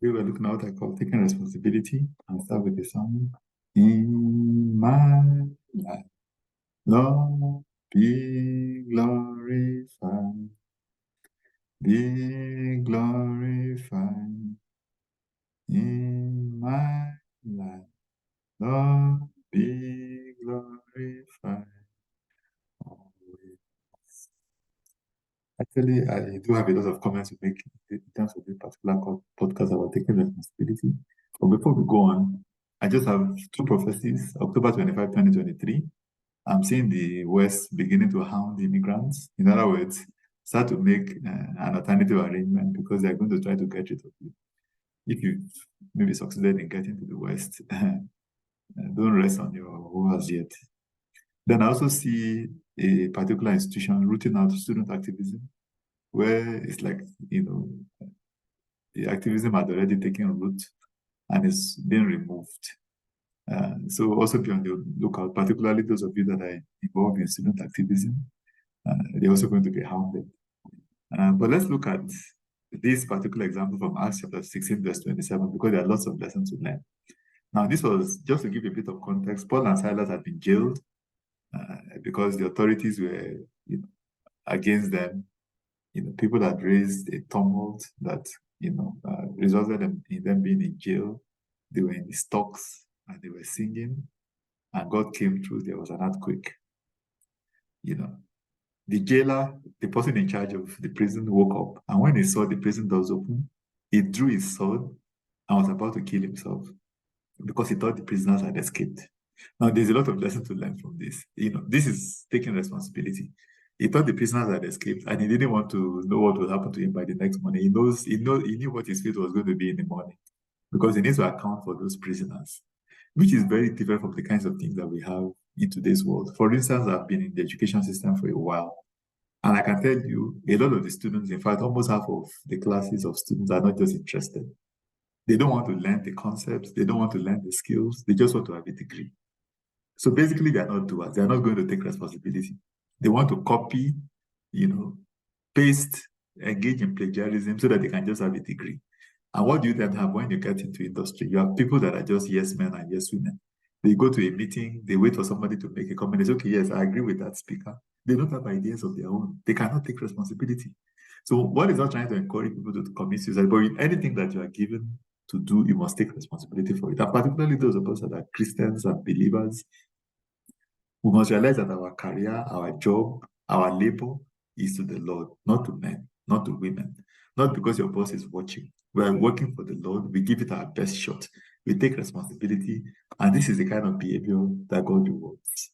We were looking at what I call taking responsibility and start with the song. In my life, Lord, be glorified, be glorified in my life. Lord, be glorified always. Actually, I do have a lot of comments to make in terms of this particular podcast about taking responsibility. But before we go on, I just have two prophecies. October 25, 2023. I'm seeing the West beginning to hound immigrants. In other words, start to make an alternative arrangement because they're going to try to get rid of you. If you maybe succeeded in getting to the West, don't rest on your oars yet. Then I also see a particular institution rooting out student activism, where it's like, the activism had already taken root and is being removed. So also be on the lookout, particularly those of you that are involved in student activism. They're also going to be hounded. But let's look at this particular example from Acts chapter 16, verse 27, because there are lots of lessons to learn. Now, this was just to give a bit of context. Paul and Silas had been jailed because the authorities were against them. People had raised a tumult that resulted in them being in jail. They were in the stocks and they were singing, and God came through. There was an earthquake. The jailer, the person in charge of the prison, woke up, and when he saw the prison doors open, he drew his sword and was about to kill himself because he thought the prisoners had escaped. Now, there's a lot of lesson to learn from this. This is taking responsibility. He thought the prisoners had escaped, and he didn't want to know what would happen to him by the next morning. He knew what his fate was going to be in the morning, because he needs to account for those prisoners, which is very different from the kinds of things that we have in today's world. For instance, I've been in the education system for a while, and I can tell you, a lot of the students, in fact, almost half of the classes of students are not just interested. They don't want to learn the concepts. They don't want to learn the skills. They just want to have a degree. So basically, they're not doers. They're not going to take responsibility. They want to copy, paste, engage in plagiarism so that they can just have a degree. And what do you then have when you get into industry? You have people that are just yes men and yes women. They go to a meeting, they wait for somebody to make a comment. They say, okay, yes, I agree with that speaker. They don't have ideas of their own. They cannot take responsibility. So what is not trying to encourage people to commit suicide, but in anything that you are given to do, you must take responsibility for it. And particularly those of us that are Christians and believers, we must realize that our career, our job, our labor is to the Lord, not to men, not to women. Not because your boss is watching. We are working for the Lord. We give it our best shot. We take responsibility. And this is the kind of behavior that God rewards.